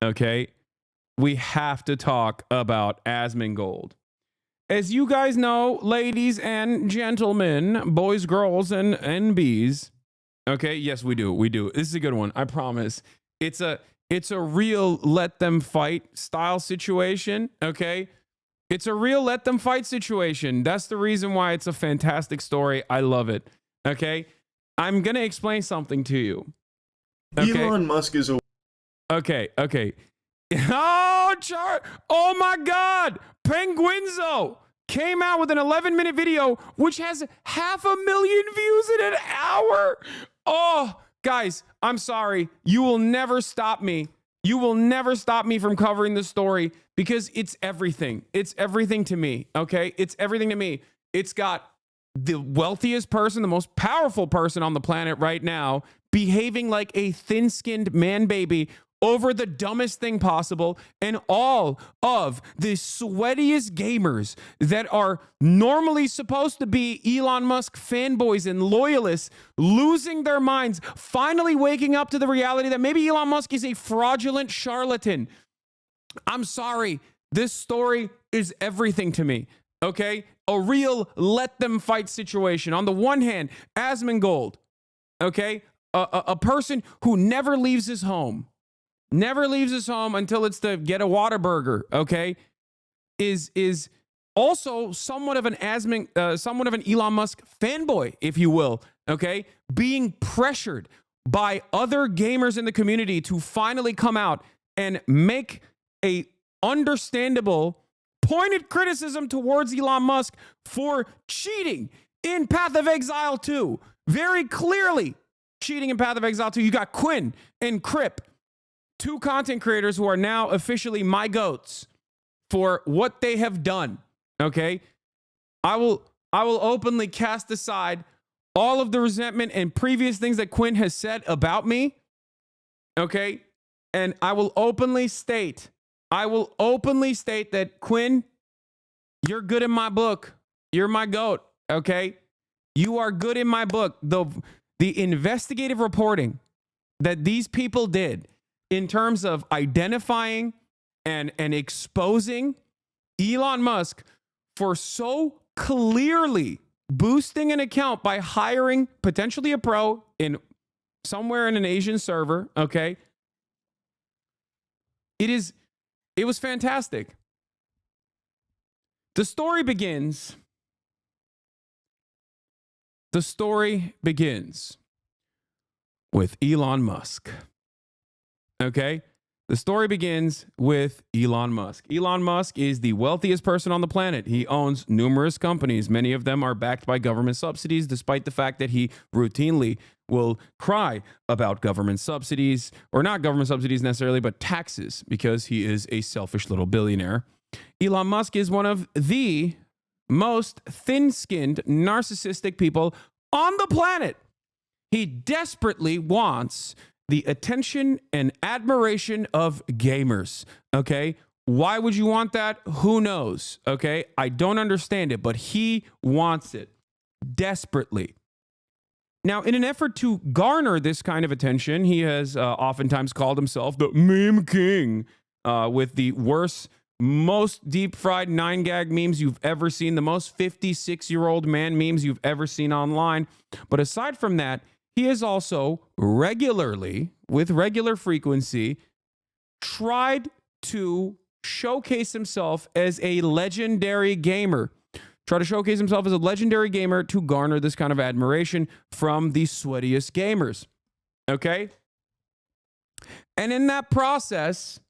Okay, we have to talk about Asmongold. As you guys know, ladies and gentlemen, boys, girls, and NBs. Okay, yes, we do. We do. This is a good one. I promise. It's a real let them fight style situation. Okay, it's a real let them fight situation. That's the reason why it's a fantastic story. I love it. Okay, I'm gonna explain something to you. Okay? Elon Musk is a Okay. Oh my God! Penguinzo came out with an 11-minute video which has 500,000 views in an hour. Oh, guys, I'm sorry. You will never stop me. You will never stop me from covering the story because it's everything. It's everything to me, okay? It's everything to me. It's got the wealthiest person, the most powerful person on the planet right now, behaving like a thin-skinned man baby over the dumbest thing possible, and all of the sweatiest gamers that are normally supposed to be Elon Musk fanboys and loyalists losing their minds, finally waking up to the reality that maybe Elon Musk is a fraudulent charlatan. I'm sorry. This story is everything to me. Okay? A real let them fight situation. On the one hand, Asmongold, okay? A person who never leaves his home until it's to get a Whataburger, okay, is also somewhat of an Elon Musk fanboy, if you will, okay, being pressured by other gamers in the community to finally come out and make a understandable, pointed criticism towards Elon Musk for cheating in Path of Exile 2. Very clearly cheating in Path of Exile 2. You got Quinn and Crip, two content creators who are now officially my goats for what they have done. Okay, I will openly cast aside all of the resentment and previous things that Quinn has said about me. Okay, and I will openly state that Quinn, you're good in my book. You're my goat. Okay, you are good in my book. The investigative reporting that these people did in terms of identifying and exposing Elon Musk for so clearly boosting an account by hiring potentially a pro in somewhere in an Asian server, okay? It was fantastic. The story begins with Elon Musk. Okay? The story begins with Elon Musk. Elon Musk is the wealthiest person on the planet. He owns numerous companies. Many of them are backed by government subsidies, despite the fact that he routinely will cry about government subsidies, or not government subsidies necessarily, but taxes, because he is a selfish little billionaire. Elon Musk is one of the most thin-skinned, narcissistic people on the planet. He desperately wants the attention and admiration of gamers, okay? Why would you want that? Who knows, okay? I don't understand it, but he wants it desperately. Now, in an effort to garner this kind of attention, he has oftentimes called himself the meme king, with the worst, most deep-fried 9-gag memes you've ever seen, the most 56-year-old man memes you've ever seen online. But aside from that, he has also regularly, with regular frequency, tried to showcase himself as a legendary gamer. Try to showcase himself as a legendary gamer to garner this kind of admiration from the sweatiest gamers. Okay? And in that process,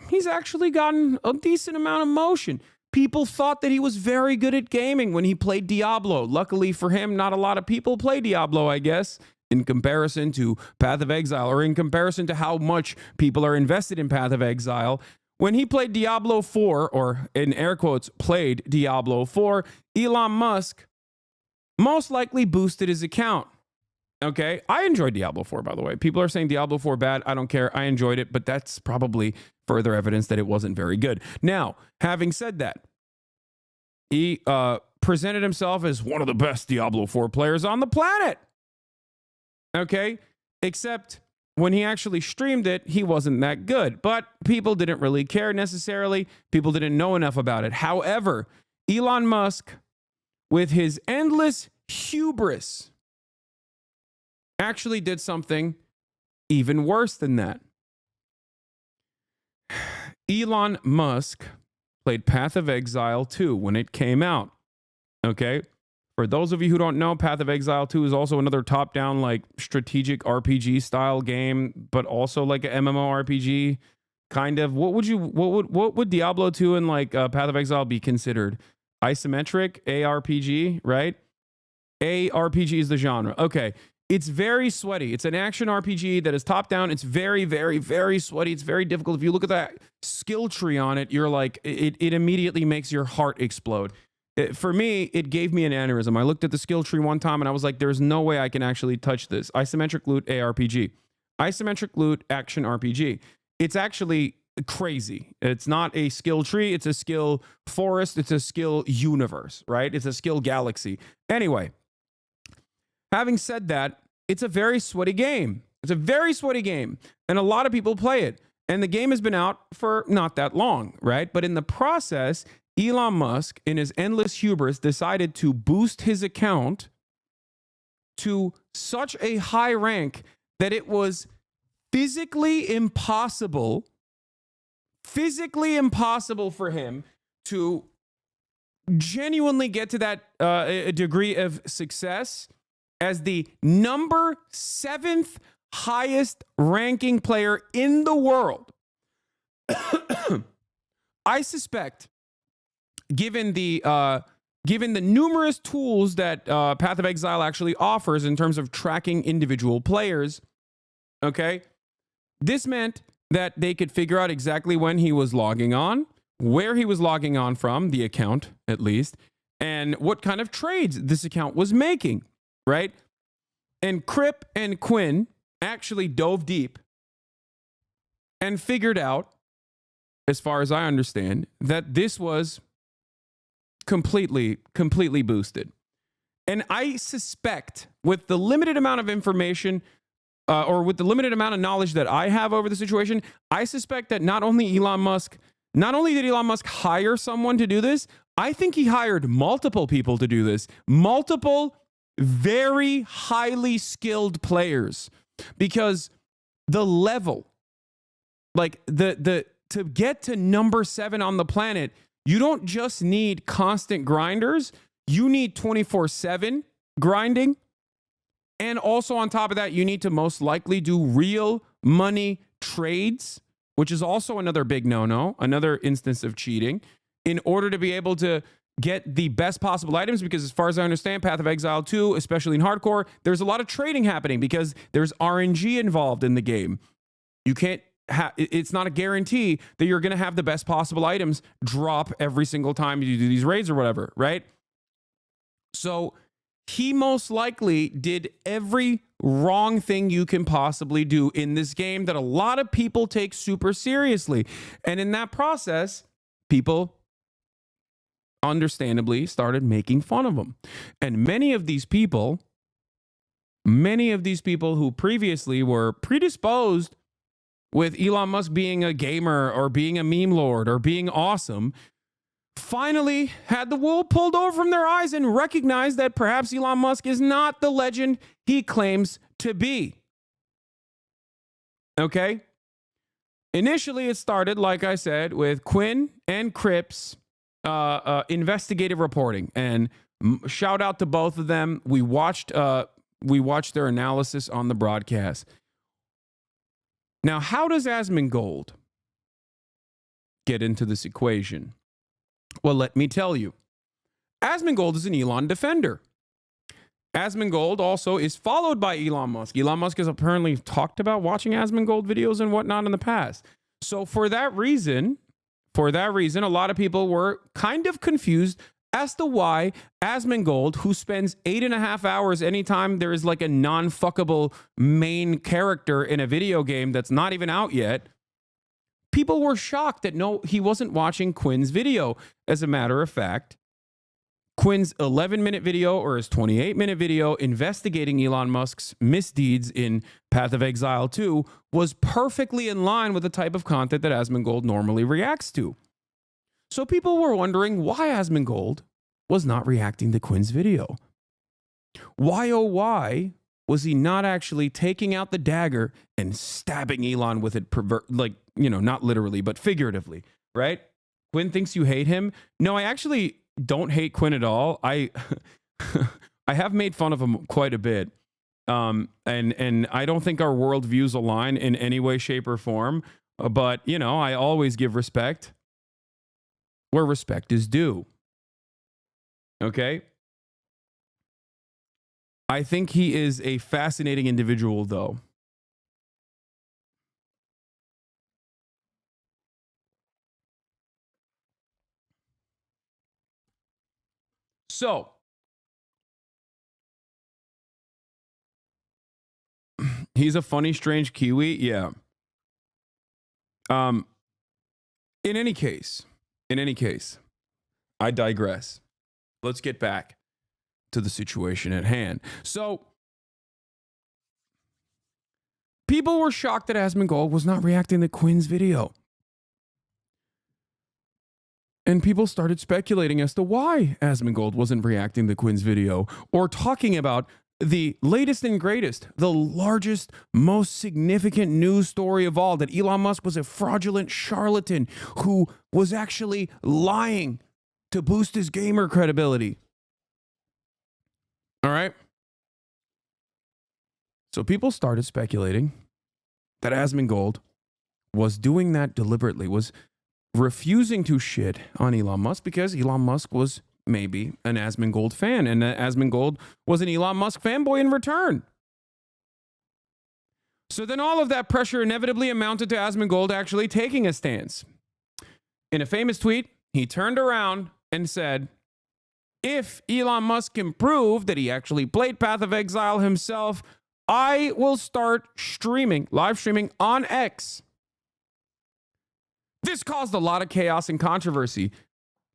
he's actually gotten a decent amount of motion. People thought that he was very good at gaming when he played Diablo. Luckily for him, not a lot of people play Diablo, I guess, in comparison to Path of Exile, or in comparison to how much people are invested in Path of Exile. When he played Diablo 4, or in air quotes, played Diablo 4, Elon Musk most likely boosted his account. Okay, I enjoyed Diablo 4, by the way. People are saying Diablo 4 bad. I don't care. I enjoyed it, but that's probably further evidence that it wasn't very good. Now, having said that, he presented himself as one of the best Diablo 4 players on the planet. Okay, except when he actually streamed it, he wasn't that good. But people didn't really care necessarily. People didn't know enough about it. However, Elon Musk, with his endless hubris, actually did something even worse than that. Elon Musk played Path of Exile 2 when it came out. Okay? For those of you who don't know, Path of Exile 2 is also another top-down, like, strategic RPG style game, but also like an MMORPG kind of. What would Diablo 2 and like Path of Exile be considered? Isometric ARPG, right? ARPG is the genre. Okay. It's very sweaty. It's an action RPG that is top down. It's very, very, very sweaty. It's very difficult. If you look at that skill tree on it, you're like, it immediately makes your heart explode. For me, it gave me an aneurysm. I looked at the skill tree one time and I was like, there's no way I can actually touch this. Isometric loot ARPG. Isometric loot action RPG. It's actually crazy. It's not a skill tree. It's a skill forest. It's a skill universe, right? It's a skill galaxy. Anyway, having said that, it's a very sweaty game. It's a very sweaty game. And a lot of people play it. And the game has been out for not that long, right? But in the process, Elon Musk, in his endless hubris, decided to boost his account to such a high rank that it was physically impossible for him to genuinely get to that degree of success as the number 7th highest ranking player in the world. I suspect, given the numerous tools that Path of Exile actually offers in terms of tracking individual players, okay, this meant that they could figure out exactly when he was logging on, where he was logging on from, the account at least, and what kind of trades this account was making, right? And Crip and Quinn actually dove deep and figured out, as far as I understand, that this was completely boosted. And I suspect, with the limited amount of information or with the limited amount of knowledge that I have over the situation, I suspect that not only did Elon Musk hire someone to do this, I think he hired multiple people to do this. Multiple very highly skilled players, because the level, like to get to number 7 on the planet, you don't just need constant grinders, you need 24/7 grinding. And also on top of that, you need to most likely do real money trades, which is also another big no-no, another instance of cheating, in order to be able to get the best possible items. Because as far as I understand, Path of Exile 2, especially in hardcore, there's a lot of trading happening because there's RNG involved in the game. You can't it's not a guarantee that you're going to have the best possible items drop every single time you do these raids or whatever, right? So he most likely did every wrong thing you can possibly do in this game that a lot of people take super seriously. And in that process, people understandably started making fun of him. And many of these people who previously were predisposed with Elon Musk being a gamer or being a meme lord or being awesome, finally had the wool pulled over from their eyes and recognized that perhaps Elon Musk is not the legend he claims to be. Okay? Initially, it started, like I said, with Quinn and Crip's investigative reporting. And shout out to both of them. We watched their analysis on the broadcast. Now, how does Asmongold get into this equation? Well, let me tell you. Asmongold is an Elon defender. Asmongold also is followed by Elon Musk. Elon Musk has apparently talked about watching Asmongold videos and whatnot in the past. So for that reason, a lot of people were kind of confused as to why Asmongold, who spends 8.5 hours anytime there is like a non-fuckable main character in a video game that's not even out yet, people were shocked that no, he wasn't watching Quinn's video. As a matter of fact, Quinn's 11-minute video or his 28-minute video investigating Elon Musk's misdeeds in Path of Exile 2 was perfectly in line with the type of content that Asmongold normally reacts to. So people were wondering why Asmongold was not reacting to Quinn's video. Why, oh why, was he not actually taking out the dagger and stabbing Elon with it, not literally, but figuratively, right? Quinn thinks you hate him. No, I actually don't hate Quinn at all. I have made fun of him quite a bit. And I don't think our worldviews align in any way, shape, or form. But, I always give respect where respect is due. Okay? I think he is a fascinating individual, though. So, he's a funny, strange Kiwi. Yeah. In any case, I digress. Let's get back to the situation at hand. So, people were shocked that Asmongold was not reacting to Quinn's video. And people started speculating as to why Asmongold wasn't reacting to Quinn's video or talking about the latest and greatest, the largest, most significant news story of all, that Elon Musk was a fraudulent charlatan who was actually lying to boost his gamer credibility. All right? So people started speculating that Asmongold was doing that deliberately, was refusing to shit on Elon Musk because Elon Musk was maybe an Asmongold fan, and Asmongold was an Elon Musk fanboy in return. So then all of that pressure inevitably amounted to Asmongold actually taking a stance. In a famous tweet, he turned around and said, if Elon Musk can prove that he actually played Path of Exile himself, I will start live streaming on X. This caused a lot of chaos and controversy.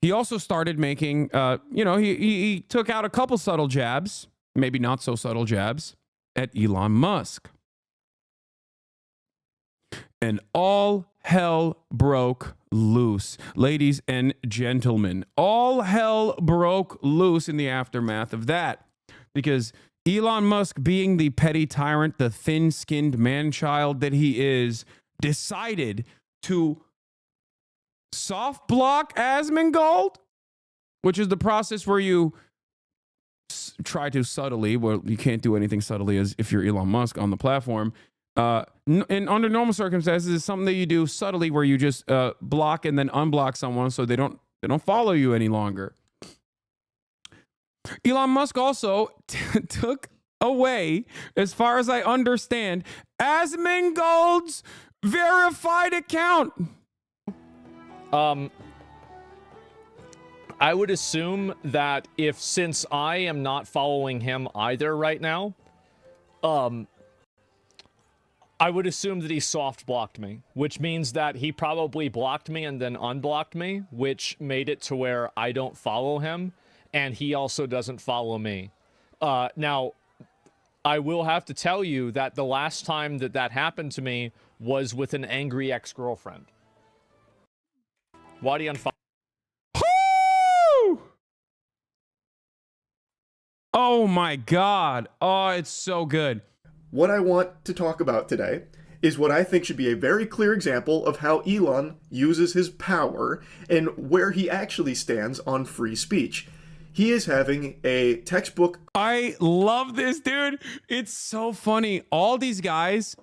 He also started making, he took out a couple subtle jabs, maybe not so subtle jabs, at Elon Musk. And all hell broke loose. Ladies and gentlemen, all hell broke loose in the aftermath of that. Because Elon Musk, being the petty tyrant, the thin-skinned man-child that he is, decided to soft block Asmongold, which is the process where you try to subtly, well, you can't do anything subtly as if you're Elon Musk on the platform. And under normal circumstances, it's something that you do subtly where you just block and then unblock someone so they don't follow you any longer. Elon Musk also took away, as far as I understand, Asmongold's verified account. I would assume that since I am not following him either right now, I would assume that he soft blocked me, which means that he probably blocked me and then unblocked me, which made it to where I don't follow him, and he also doesn't follow me. Now, I will have to tell you that the last time that happened to me was with an angry ex-girlfriend. Why do you unfollow? Oh my God. Oh, it's so good. What I want to talk about today is what I think should be a very clear example of how Elon uses his power and where he actually stands on free speech. He is having a textbook. I love this, dude. It's so funny. All these guys,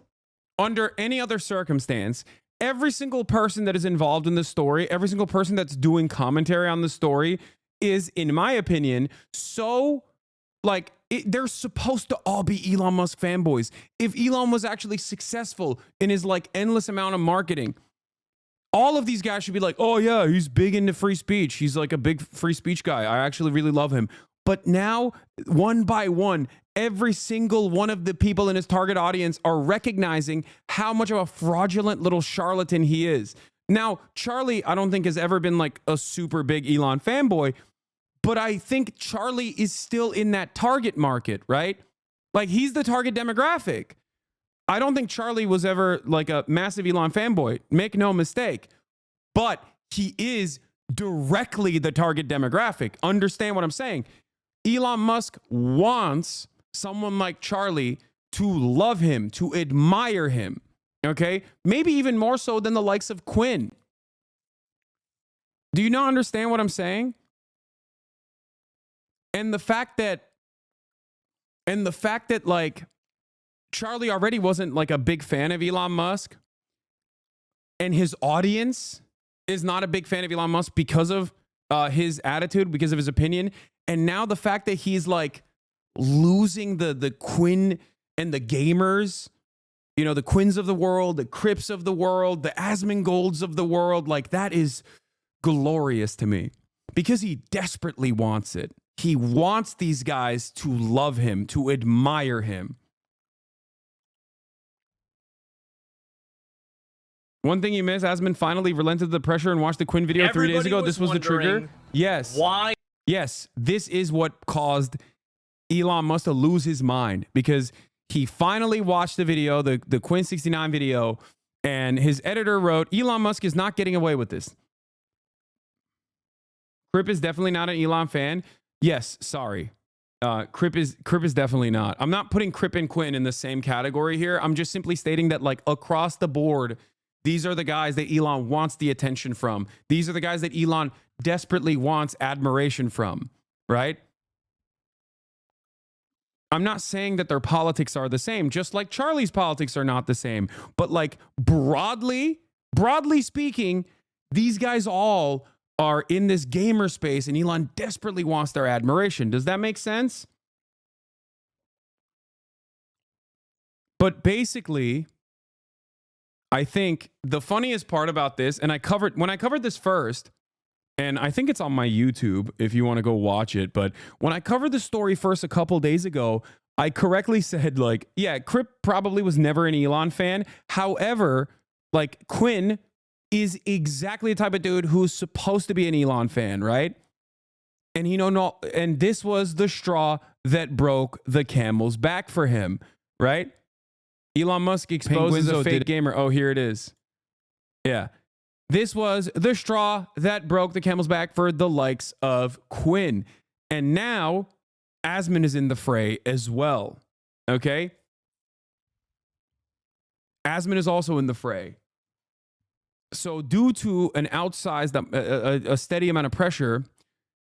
under any other circumstance, every single person that is involved in the story, every single person that's doing commentary on the story is, in my opinion, so they're supposed to all be Elon Musk fanboys. If Elon was actually successful in his endless amount of marketing, all of these guys should be like, oh yeah, he's big into free speech. He's like a big free speech guy. I actually really love him. But now, one by one, every single one of the people in his target audience are recognizing how much of a fraudulent little charlatan he is. Now, Charlie, I don't think has ever been a super big Elon fanboy, But I think Charlie is still in that target market, right? Like, he's the target demographic. I don't think Charlie was ever like a massive Elon fanboy. Make no mistake. But he is directly the target demographic. Understand what I'm saying? Elon Musk wants someone like Charlie to love him, to admire him. Okay? Maybe even more so than the likes of Quinn. Do you not understand what I'm saying? And the fact that like Charlie already wasn't like a big fan of Elon Musk, and his audience is not a big fan of Elon Musk because of his attitude, because of his opinion. And now the fact that he's like losing the Quinn and the gamers, you know, the Quinns of the world, the Crips of the world, the Asmongolds of the world, like that is glorious to me because he desperately wants it. He wants these guys to love him, to admire him. One thing you missed, Asmon finally relented the pressure and watched the Quinn video 3 days ago. This was the trigger. Yes. Why? Yes. This is what caused Elon Musk to lose his mind because he finally watched the video, the Quinn 69 video, and his editor wrote, Elon Musk is not getting away with this. Crip is definitely not an Elon fan. Yes, sorry. Crip is definitely not. I'm not putting Crip and Quinn in the same category here. I'm just simply stating that like across the board, these are the guys that Elon wants the attention from. These are the guys that Elon desperately wants admiration from, right? I'm not saying that their politics are the same, just like Charlie's politics are not the same. But like broadly speaking, these guys all are in this gamer space and Elon desperately wants their admiration. Does that make sense? But basically, I think the funniest part about this, and when I covered this first, and I think it's on my YouTube if you want to go watch it, but when I covered the story first a couple days ago, I correctly said like, yeah, Crip probably was never an Elon fan. However, like Quinn is exactly the type of dude who's supposed to be an Elon fan, right? And and this was the straw that broke the camel's back for him, right? Elon Musk exposes a fake gamer. Oh, here it is. Yeah. This was the straw that broke the camel's back for the likes of Quinn. And now Asmon is in the fray as well. Okay? Asmon is also in the fray. So due to an outsized, a steady amount of pressure,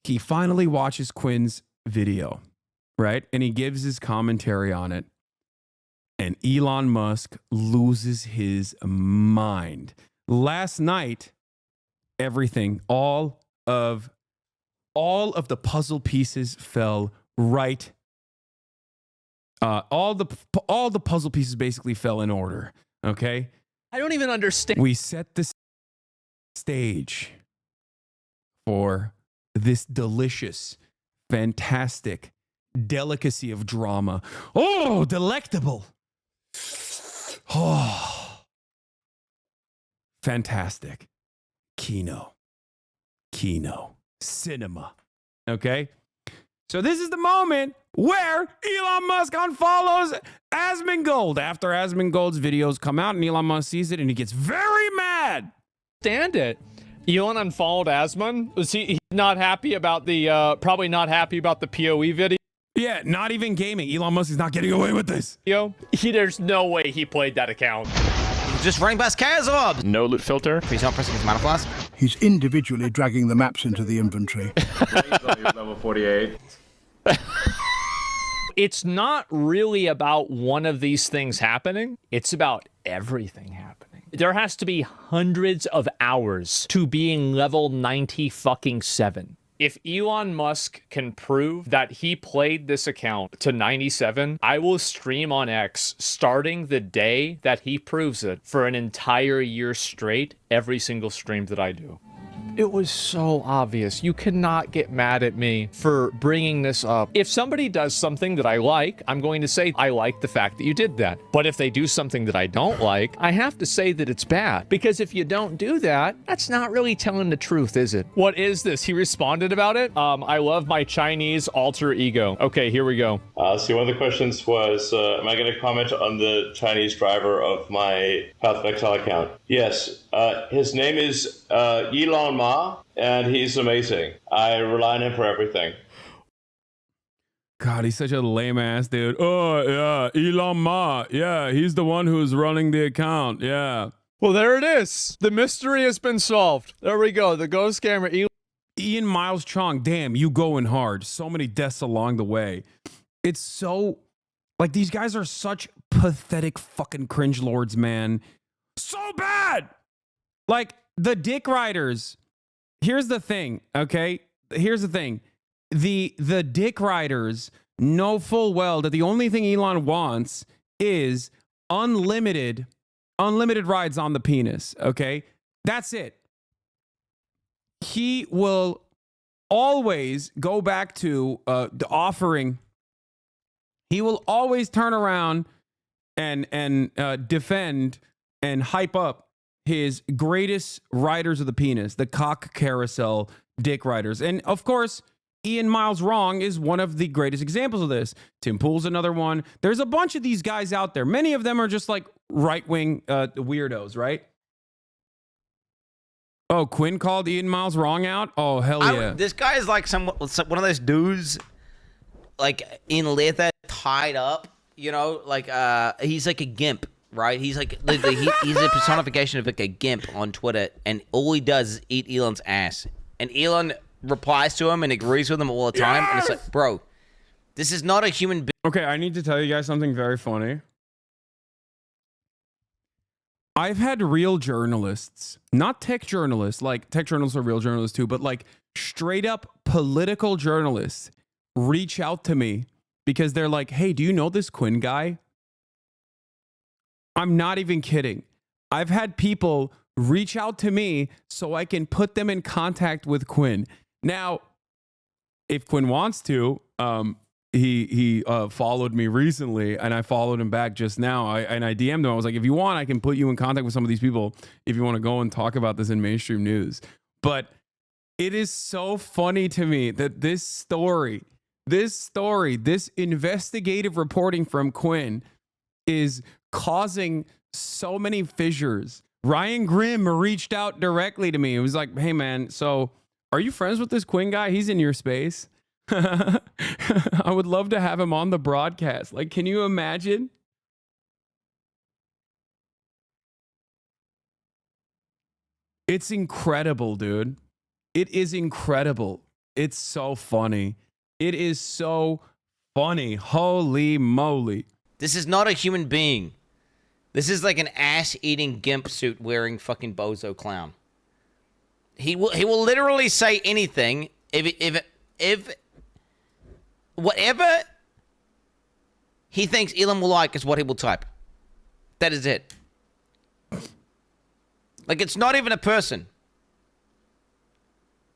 he finally watches Quinn's video, right? And he gives his commentary on it. And Elon Musk loses his mind. Last night, everything, all of the puzzle pieces fell right. All the puzzle pieces basically fell in order. Okay? I don't even understand. We set the stage for this delicious, fantastic delicacy of drama. Oh, delectable. Oh, fantastic. Kino, cinema. Okay? So this is the moment where Elon Musk unfollows Asmongold after Asmongold's videos come out and Elon Musk sees it and he gets very mad. Stand it. Elon unfollowed Asmon. Was he not happy about the, probably not happy about the PoE video? Yeah, not even gaming. Elon Musk is not getting away with this. There's no way he played that account. Just running past Kazov. No loot filter. Please not pressing his mana flask. He's individually dragging the maps into the inventory. Level 48. It's not really about one of these things happening. It's about everything happening. There has to be hundreds of hours to being level 97. If Elon Musk can prove that he played this account to 97, I will stream on X starting the day that he proves it for an entire year straight, every single stream that I do. It was so obvious. You cannot get mad at me for bringing this up. If somebody does something that I like, I'm going to say, I like the fact that you did that. But if they do something that I don't like, I have to say that it's bad. Because if you don't do that, that's not really telling the truth, is it? What is this? He responded about it? I love my Chinese alter ego. Okay, here we go. So one of the questions was, am I going to comment on the Chinese driver of my Path of Exile account? Yes. His name is Elon Musk, and he's amazing. I rely on him for everything. God, he's such a lame ass dude. Oh, yeah, Elon Musk. Yeah, he's the one who's running the account. Yeah. Well, there it is. The mystery has been solved. There we go. The ghost camera. Ian Miles Chong, damn, you going hard. So many deaths along the way. It's so, like, these guys are such pathetic fucking cringe lords, man. So bad. Like, the dick riders. Here's the thing, okay? Here's the thing. The dick riders know full well that the only thing Elon wants is unlimited rides on the penis, okay? That's it. He will always go back to the offering. He will always turn around and defend and hype up his greatest riders of the penis, the cock carousel dick riders. And of course, Ian Miles Wrong is one of the greatest examples of this. Tim Pool's another one. There's a bunch of these guys out there. Many of them are just like right-wing weirdos, right? Oh, Quinn called Ian Miles Wrong out? Oh, hell yeah. This guy is like one of those dudes, like in leather, tied up, you know, like he's like a gimp. Right, he's like he's a personification of like a gimp on Twitter, and all he does is eat Elon's ass. And Elon replies to him and agrees with him all the time. Yes! And it's like, bro, this is not a human being. Okay, I need to tell you guys something very funny. I've had real journalists, not tech journalists, like tech journalists are real journalists too, but like straight up political journalists reach out to me because they're like, hey, do you know this Quinn guy? I'm not even kidding. I've had people reach out to me so I can put them in contact with Quinn. Now, if Quinn wants to, he followed me recently, and I followed him back just now. I DM'd him. I was like, if you want, I can put you in contact with some of these people if you want to go and talk about this in mainstream news. But it is so funny to me that this story, this investigative reporting from Quinn is causing so many fissures. Ryan Grimm reached out directly to me. It was like, hey man, so are you friends with this Quinn guy? He's in your space. I would love to have him on the broadcast. Like, can you imagine? It's incredible, dude. It is incredible. It's so funny. It is so funny. Holy moly. This is not a human being. This is like an ass-eating gimp suit wearing fucking bozo clown. He will literally say anything if whatever he thinks Elon will like is what he will type. That is it. Like, it's not even a person.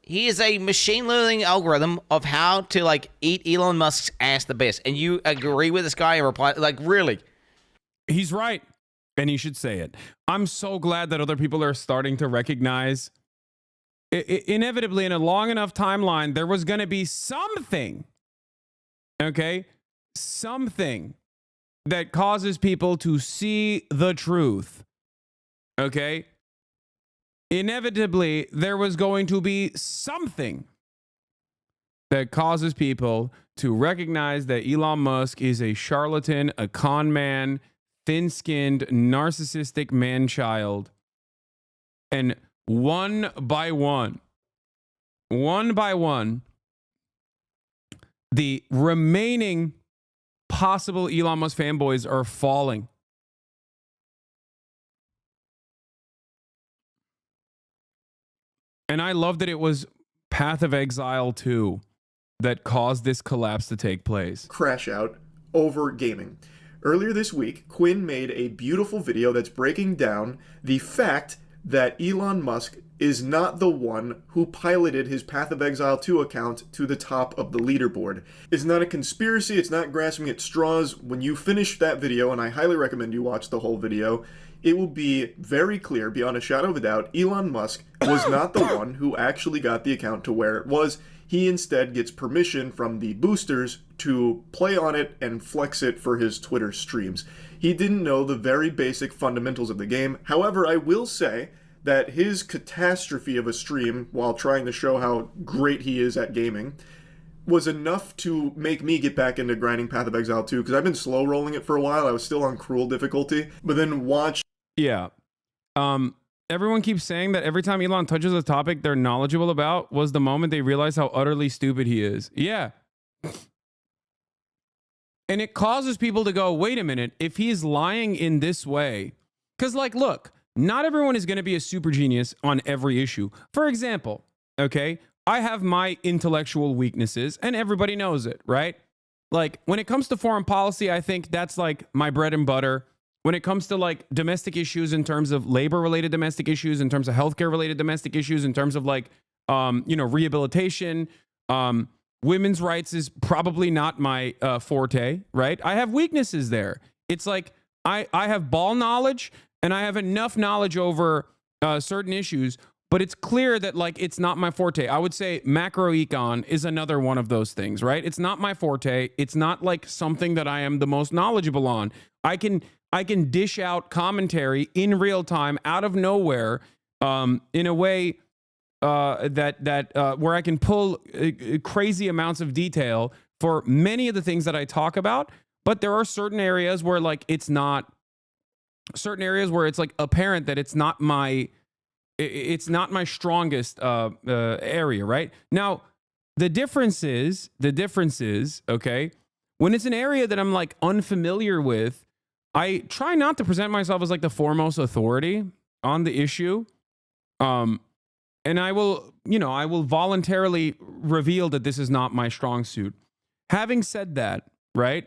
He is a machine learning algorithm of how to like eat Elon Musk's ass the best. And you agree with this guy and reply, like, really? He's right. And he should say it. I'm so glad that other people are starting to recognize inevitably in a long enough timeline, there was going to be something, okay? Something that causes people to see the truth, okay? Inevitably, there was going to be something that causes people to recognize that Elon Musk is a charlatan, a con man, thin-skinned, narcissistic man-child. And one by one, the remaining possible Elon Musk fanboys are falling. And I love that it was Path of Exile 2 that caused this collapse to take place. Crash out over gaming. Earlier this week, Quinn made a beautiful video that's breaking down the fact that Elon Musk is not the one who piloted his Path of Exile 2 account to the top of the leaderboard. It's not a conspiracy, it's not grasping at straws. When you finish that video, and I highly recommend you watch the whole video, it will be very clear, beyond a shadow of a doubt, Elon Musk was not the one who actually got the account to where it was. He instead gets permission from the boosters to play on it and flex it for his Twitter streams. He didn't know the very basic fundamentals of the game. However, I will say that his catastrophe of a stream while trying to show how great he is at gaming was enough to make me get back into grinding Path of Exile 2, because I've been slow rolling it for a while. I was still on cruel difficulty, but then watch. Yeah. Everyone keeps saying that every time Elon touches a topic they're knowledgeable about was the moment they realize how utterly stupid he is. Yeah. And it causes people to go, wait a minute, if he's lying in this way, because like, look, not everyone is going to be a super genius on every issue. For example, okay, I have my intellectual weaknesses and everybody knows it, right? Like when it comes to foreign policy, I think that's like my bread and butter. When it comes to like domestic issues in terms of labor related domestic issues, in terms of healthcare related domestic issues, in terms of like, rehabilitation, women's rights is probably not my forte, right? I have weaknesses there. It's like I have ball knowledge and I have enough knowledge over certain issues, but it's clear that like it's not my forte. I would say macroecon is another one of those things, right? It's not my forte. It's not like something that I am the most knowledgeable on. I can dish out commentary in real time out of nowhere in a way where I can pull crazy amounts of detail for many of the things that I talk about. But there are certain areas where like it's not, certain areas where it's like apparent that it's not my strongest area, right? Now, the difference is, okay, when it's an area that I'm like unfamiliar with, I try not to present myself as like the foremost authority on the issue. And I will voluntarily reveal that this is not my strong suit. Having said that, right?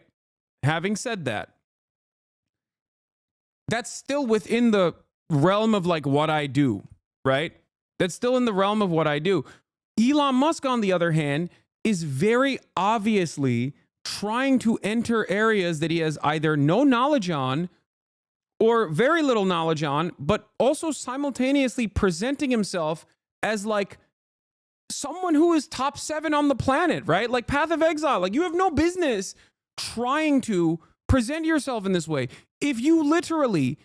That's still within the realm of like what I do, right? That's still in the realm of what I do. Elon Musk, on the other hand, is very obviously trying to enter areas that he has either no knowledge on or very little knowledge on, but also simultaneously presenting himself as like someone who is top 7 on the planet, right? Like Path of Exile, like you have no business trying to present yourself in this way. If you literally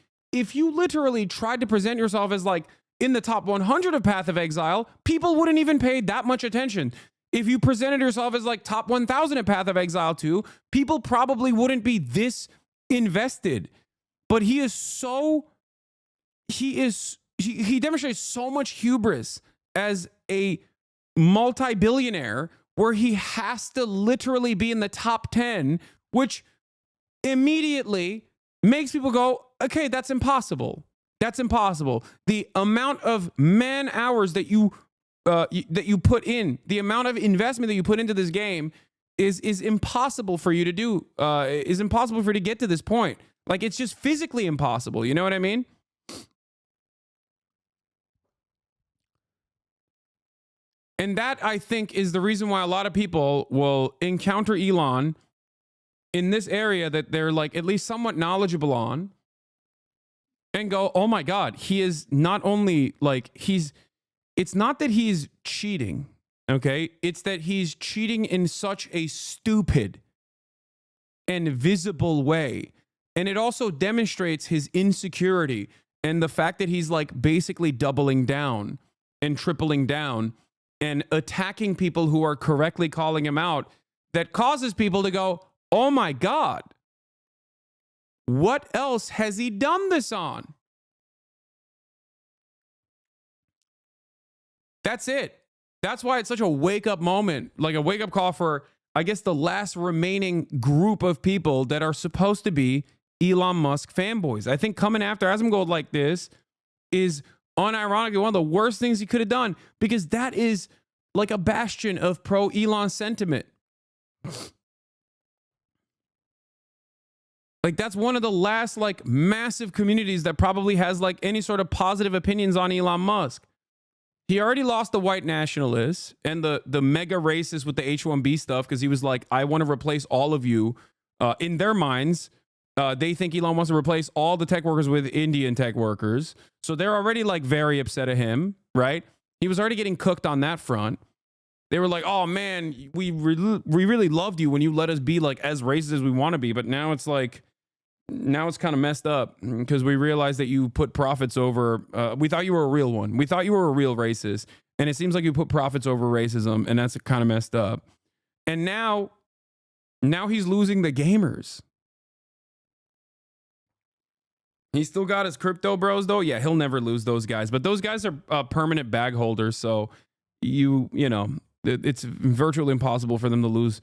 tried to present yourself as like in the top 100 of Path of Exile, people wouldn't even pay that much attention. If you presented yourself as like top 1,000 at Path of Exile 2, people probably wouldn't be this invested. But he demonstrates so much hubris as a multi-billionaire where he has to literally be in the top 10, which immediately makes people go, okay, that's impossible. That's impossible. The amount of man hours that you put in, the amount of investment that you put into this game is impossible for you to do, is impossible for you to get to this point. Like, it's just physically impossible. You know what I mean? And that, I think, is the reason why a lot of people will encounter Elon in this area that they're like at least somewhat knowledgeable on and go, oh my God, he is not only like it's not that he's cheating, okay? It's that he's cheating in such a stupid and visible way. And it also demonstrates his insecurity and the fact that he's like basically doubling down and tripling down and attacking people who are correctly calling him out, that causes people to go, oh my God, what else has he done this on? That's it. That's why it's such a wake-up moment, like a wake-up call for, I guess, the last remaining group of people that are supposed to be Elon Musk fanboys. I think coming after Asmongold like this is unironically one of the worst things he could have done, because that is like a bastion of pro-Elon sentiment. Like, that's one of the last, like, massive communities that probably has, like, any sort of positive opinions on Elon Musk. He already lost the white nationalists and the mega racists with the H-1B stuff because he was like, I want to replace all of you. In their minds, they think Elon wants to replace all the tech workers with Indian tech workers. So they're already, like, very upset at him, right? He was already getting cooked on that front. They were like, oh, man, we really loved you when you let us be, like, as racist as we want to be. But now it's like... Now it's kind of messed up because we realized that you put profits over. We thought you were a real one. We thought you were a real racist. And it seems like you put profits over racism. And that's kind of messed up. And now he's losing the gamers. He's still got his crypto bros, though. Yeah, he'll never lose those guys. But those guys are permanent bag holders. So, you know, it's virtually impossible for them to lose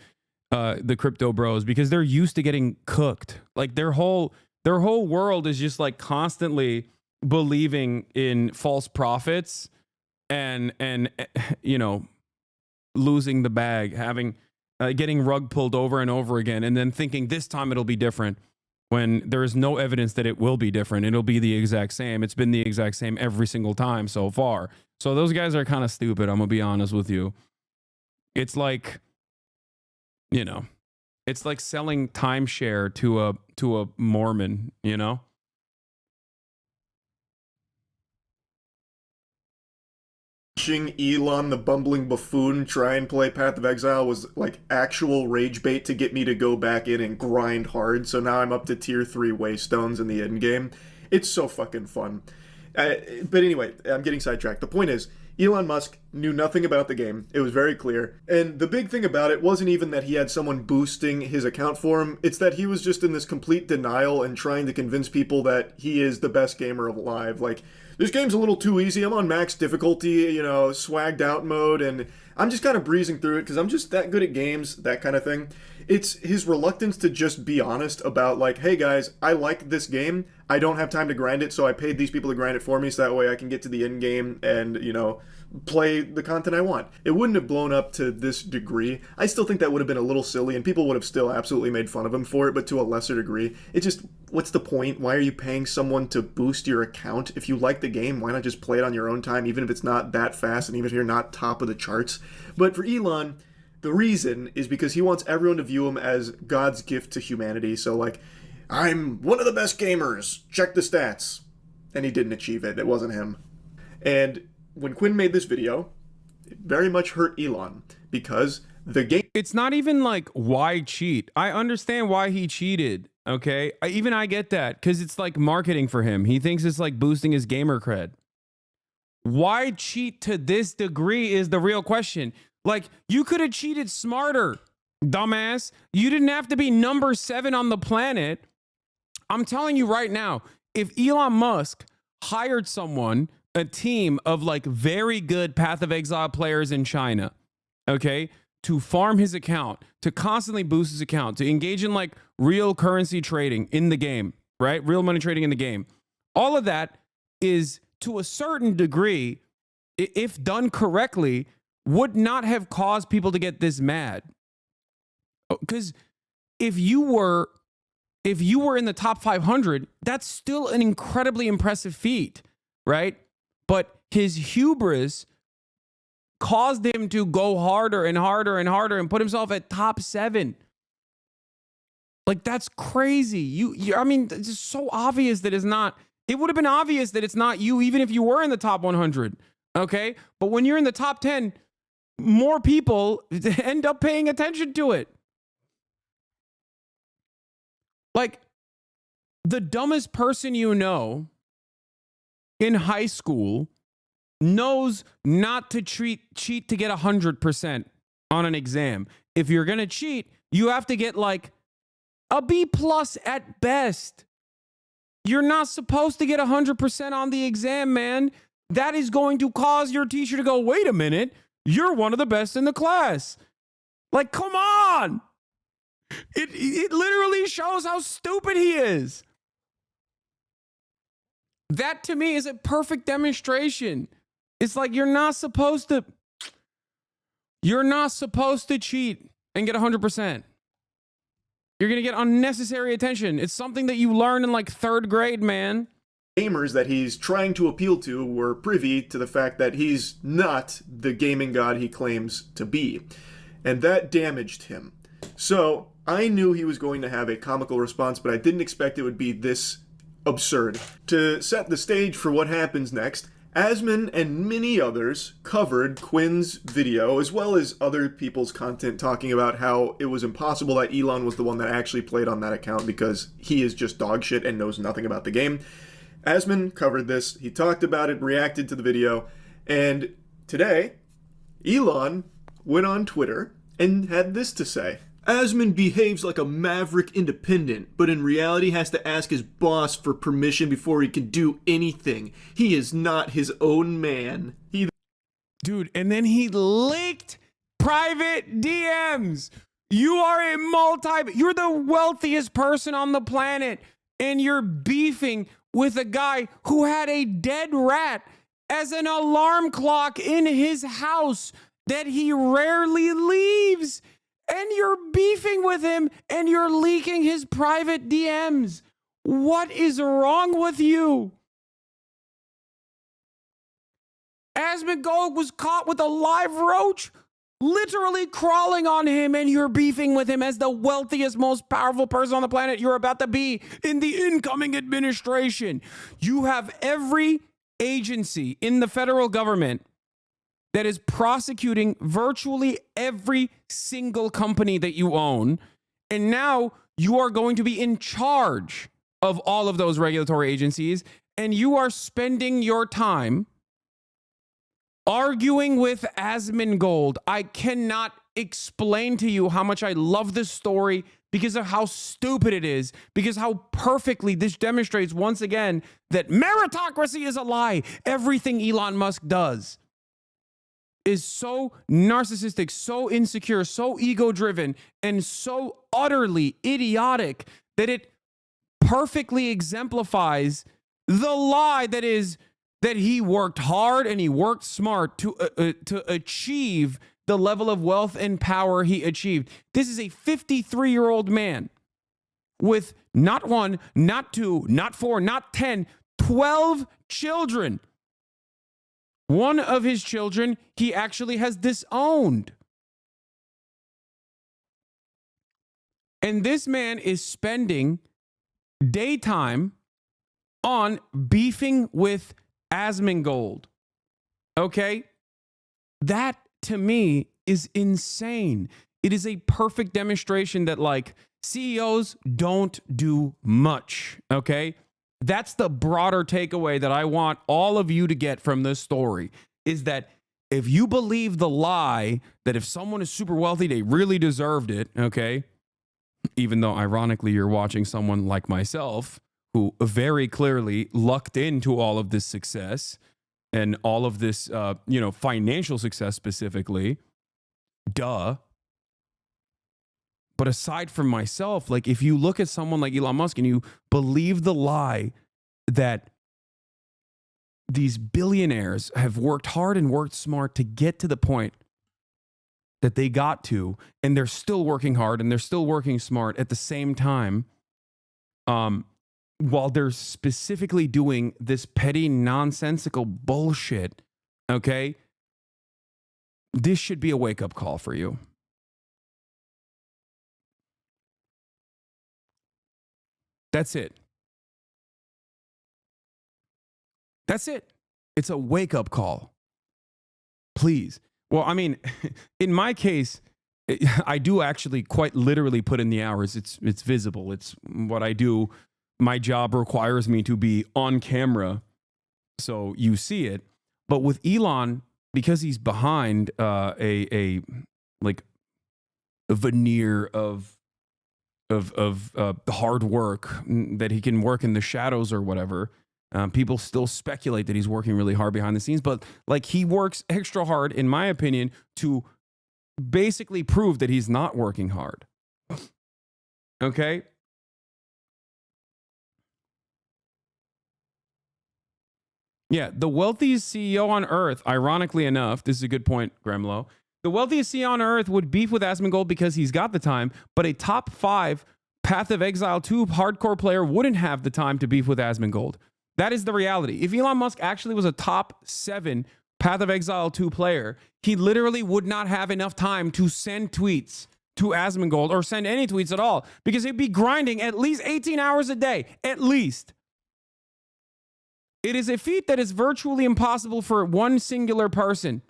the crypto bros because they're used to getting cooked. Like their whole world is just like constantly believing in false prophets and you know, losing the bag, having getting rug pulled over and over again, and then thinking this time it'll be different when there is no evidence that it will be different. It'll be the exact same. It's been the exact same every single time so far. So those guys are kind of stupid. I'm gonna be honest with you. It's like, you know, it's like selling timeshare to a Mormon, you know? Watching Elon, the bumbling buffoon, try and play Path of Exile was like actual rage bait to get me to go back in and grind hard. So now I'm up to tier 3 waystones in the end game. It's so fucking fun. But anyway, I'm getting sidetracked. The point is, Elon Musk knew nothing about the game. It was very clear. And the big thing about it wasn't even that he had someone boosting his account for him. It's that he was just in this complete denial and trying to convince people that he is the best gamer alive. Like, this game's a little too easy. I'm on max difficulty, you know, swagged out mode, and I'm just kind of breezing through it because I'm just that good at games, that kind of thing. It's his reluctance to just be honest about, like, hey guys, I like this game. I don't have time to grind it, so I paid these people to grind it for me so that way I can get to the end game and, you know, play the content I want. It wouldn't have blown up to this degree. I still think that would have been a little silly, and people would have still absolutely made fun of him for it, but to a lesser degree. It just, what's the point? Why are you paying someone to boost your account? If you like the game, why not just play it on your own time, even if it's not that fast, and even if you're not top of the charts? But for Elon, the reason is because he wants everyone to view him as God's gift to humanity. So, like, I'm one of the best gamers. Check the stats. And he didn't achieve it. It wasn't him. And when Quinn made this video, it very much hurt Elon because the game... It's not even like, why cheat? I understand why he cheated, okay? I get that because it's like marketing for him. He thinks it's like boosting his gamer cred. Why cheat to this degree is the real question. Like, you could have cheated smarter, dumbass. You didn't have to be number 7 on the planet. I'm telling you right now, if Elon Musk hired someone, a team of like very good Path of Exile players in China, okay, to farm his account, to constantly boost his account, to engage in like real currency trading in the game, right? Real money trading in the game. All of that is, to a certain degree, if done correctly, would not have caused people to get this mad. Because if you were in the top 500, that's still an incredibly impressive feat, right? But his hubris caused him to go harder and harder and harder and put himself at top 7. Like, that's crazy. I mean, it's just so obvious that it's not. It would have been obvious that it's not you, even if you were in the top 100, okay? But when you're in the top 10, more people end up paying attention to it. Like, the dumbest person you know in high school knows not to cheat to get 100% on an exam. If you're going to cheat, you have to get like a B+ at best. You're not supposed to get 100% on the exam, man. That is going to cause your teacher to go, wait a minute, you're one of the best in the class. Like, come on. It literally shows how stupid he is. That to me is a perfect demonstration. It's like you're not supposed to cheat and get 100%. You're going to get unnecessary attention. It's something that you learn in like 3rd grade, man. Gamers that he's trying to appeal to were privy to the fact that he's not the gaming god he claims to be. And that damaged him. So I knew he was going to have a comical response, but I didn't expect it would be this absurd. To set the stage for what happens next, Asmon and many others covered Quinn's video, as well as other people's content talking about how it was impossible that Elon was the one that actually played on that account because he is just dog shit and knows nothing about the game. Asmon covered this, he talked about it, reacted to the video, and today, Elon went on Twitter and had this to say. Asmon behaves like a maverick independent, but in reality has to ask his boss for permission before he can do anything. He is not his own man. Dude, and then he leaked private DMs. You are you're the wealthiest person on the planet, and you're beefing with a guy who had a dead rat as an alarm clock in his house that he rarely leaves. And you're beefing with him and you're leaking his private DMs. What is wrong with you? Asmongold was caught with a live roach literally crawling on him, and you're beefing with him as the wealthiest, most powerful person on the planet you're about to be in the incoming administration. You have every agency in the federal government that is prosecuting virtually every single company that you own. And now you are going to be in charge of all of those regulatory agencies. And you are spending your time arguing with Asmongold. I cannot explain to you how much I love this story because of how stupid it is, because how perfectly this demonstrates once again that meritocracy is a lie. Everything Elon Musk does is so narcissistic, so insecure, so ego-driven, and so utterly idiotic that it perfectly exemplifies the lie that is that he worked hard and he worked smart to achieve the level of wealth and power he achieved. This is a 53-year-old man with not 1, not 2, not 4, not 10, 12 children. One of his children, he actually has disowned. And this man is spending daytime on beefing with Asmongold. Okay? That, to me, is insane. It is a perfect demonstration that, like, CEOs don't do much. Okay? That's the broader takeaway that I want all of you to get from this story, is that if you believe the lie that if someone is super wealthy, they really deserved it, okay? Even though, ironically, you're watching someone like myself who very clearly lucked into all of this success and all of this, financial success specifically. Duh. But aside from myself, like if you look at someone like Elon Musk and you believe the lie that these billionaires have worked hard and worked smart to get to the point that they got to, and they're still working hard and they're still working smart at the same time, while they're specifically doing this petty, nonsensical bullshit, okay? This should be a wake-up call for you. That's it. That's it. It's a wake-up call. Please. Well, I mean, in my case, I do actually quite literally put in the hours. It's visible. It's what I do. My job requires me to be on camera, so you see it. But with Elon, because he's behind a veneer of hard work that he can work in the shadows or whatever. People still speculate that he's working really hard behind the scenes, but like he works extra hard, in my opinion, to basically prove that he's not working hard. Okay? Yeah, the wealthiest CEO on earth, ironically enough, this is a good point, Gremlo. The wealthiest CEO on earth would beef with Asmongold because he's got the time, but a top 5 Path of Exile 2 hardcore player wouldn't have the time to beef with Asmongold. That is the reality. If Elon Musk actually was a top 7 Path of Exile 2 player, he literally would not have enough time to send tweets to Asmongold or send any tweets at all, because he'd be grinding at least 18 hours a day, at least. It is a feat that is virtually impossible for one singular person,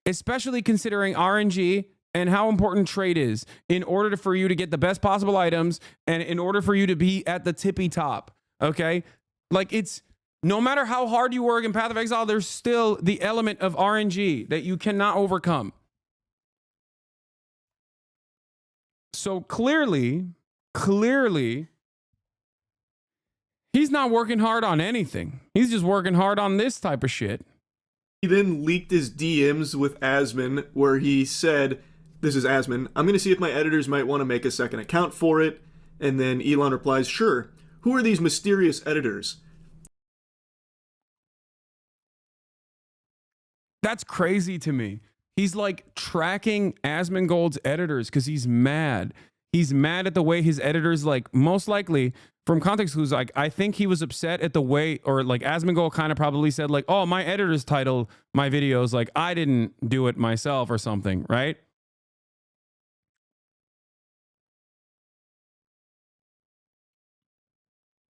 especially considering RNG and how important trade is in order for you to get the best possible items and in order for you to be at the tippy top. Okay? Like, it's no matter how hard you work in Path of Exile, there's still the element of RNG that you cannot overcome. So clearly, he's not working hard on anything. He's just working hard on this type of shit. He then leaked his DMs with Asmon, where he said, this is Asmon, I'm going to see if my editors might want to make a second account for it. And then Elon replies, sure. Who are these mysterious editors? That's crazy to me. He's like tracking Asmongold's editors because he's mad. He's mad at the way his editors, like, most likely from context clues, like, I think he was upset at the way, or like Asmongold kind of probably said like, oh, my editors title my videos like I didn't do it myself or something, right?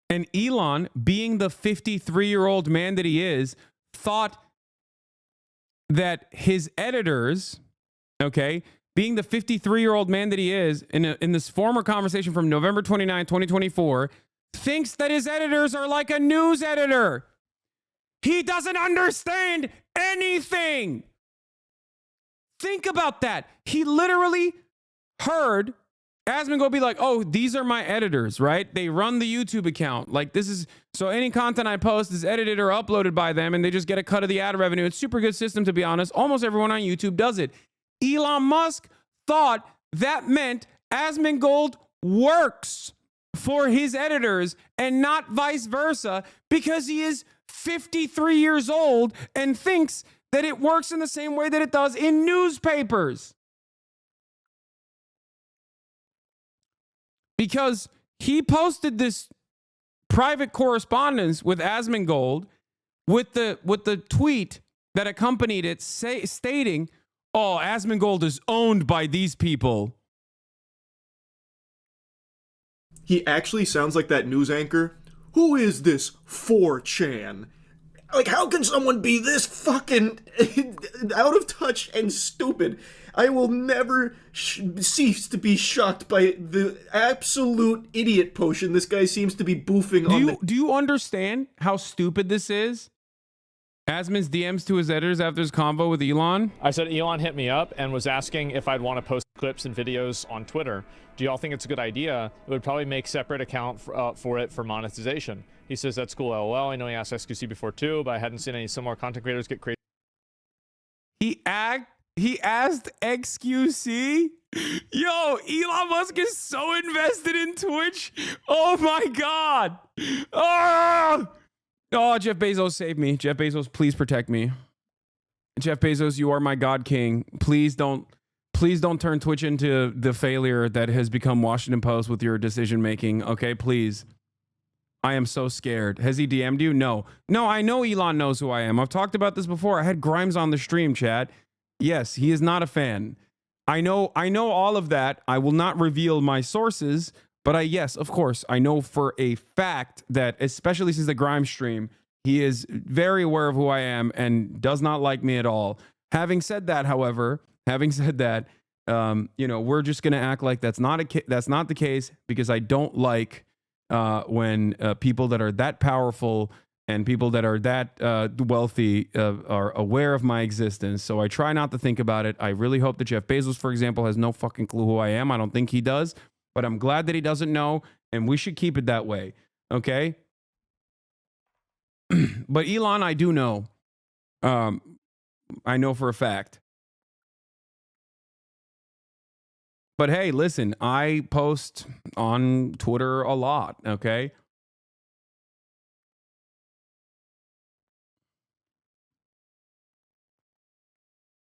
And Elon, being the 53-year-old man that he is, thought that his editors, okay, being the 53-year-old man that he is, in this former conversation from November 29, 2024, thinks that his editors are like a news editor. He doesn't understand anything. Think about that. He literally heard Asmongold be like, oh, these are my editors, right? They run the YouTube account. Like, this is, so any content I post is edited or uploaded by them, and they just get a cut of the ad revenue. It's a super good system, to be honest. Almost everyone on YouTube does it. Elon Musk thought that meant Asmongold works for his editors and not vice versa, because he is 53 years old and thinks that it works in the same way that it does in newspapers. Because he posted this private correspondence with Asmongold with the tweet that accompanied it stating, oh, Asmongold is owned by these people. He actually sounds like that news anchor. Who is this 4chan? Like, how can someone be this fucking out of touch and stupid? I will never cease to be shocked by the absolute idiot potion this guy seems to be boofing on. Do you understand how stupid this is? Asmon's DMs to his editors after his convo with Elon. I said Elon hit me up and was asking if I'd want to post clips and videos on Twitter. Do y'all think it's a good idea? It would probably make separate account for it for monetization. He says that's cool, LOL. I know he asked XQC before too, but I hadn't seen any similar content creators get crazy. He asked XQC? Yo, Elon Musk is so invested in Twitch. Oh my God. Oh, Jeff Bezos, save me. Jeff Bezos, please protect me. Jeff Bezos, you are my God King. Please don't turn Twitch into the failure that has become Washington Post with your decision making. Okay, please. I am so scared. Has he DM'd you? No. No, I know Elon knows who I am. I've talked about this before. I had Grimes on the stream, chat. Yes, he is not a fan. I know all of that. I will not reveal my sources, but yes, of course, I know for a fact that, especially since the Grimes stream, he is very aware of who I am and does not like me at all. Having said that, however, we're just gonna act like that's not the case, because I don't like when people that are that powerful and people that are that wealthy are aware of my existence. So I try not to think about it. I really hope that Jeff Bezos, for example, has no fucking clue who I am. I don't think he does, but I'm glad that he doesn't know, and we should keep it that way. Okay? But Elon, I do know. I know for a fact. But hey, listen, I post on Twitter a lot, okay?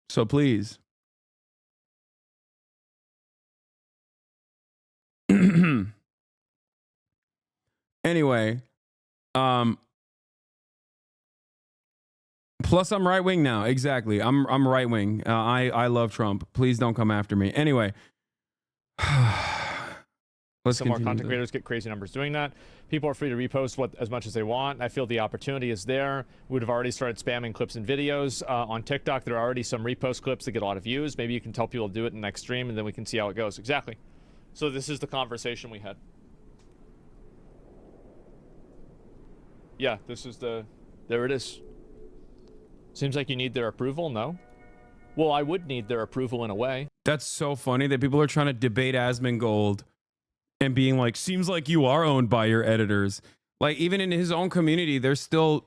So please, Anyway, plus I'm right wing now. Exactly. I'm right wing. I love Trump. Please don't come after me. Anyway. Some more content creators get crazy numbers doing that. People are free to repost as much as they want. I feel the opportunity is there. We would have already started spamming clips and videos. On TikTok, there are already some repost clips that get a lot of views. Maybe you can tell people to do it in the next stream, and then we can see how it goes. Exactly. So this is the conversation we had. Yeah, this is the... There it is. Seems like you need their approval, no? Well, I would need their approval in a way. That's so funny that people are trying to debate Asmongold and being like, seems like you are owned by your editors. Like, even in his own community, there's still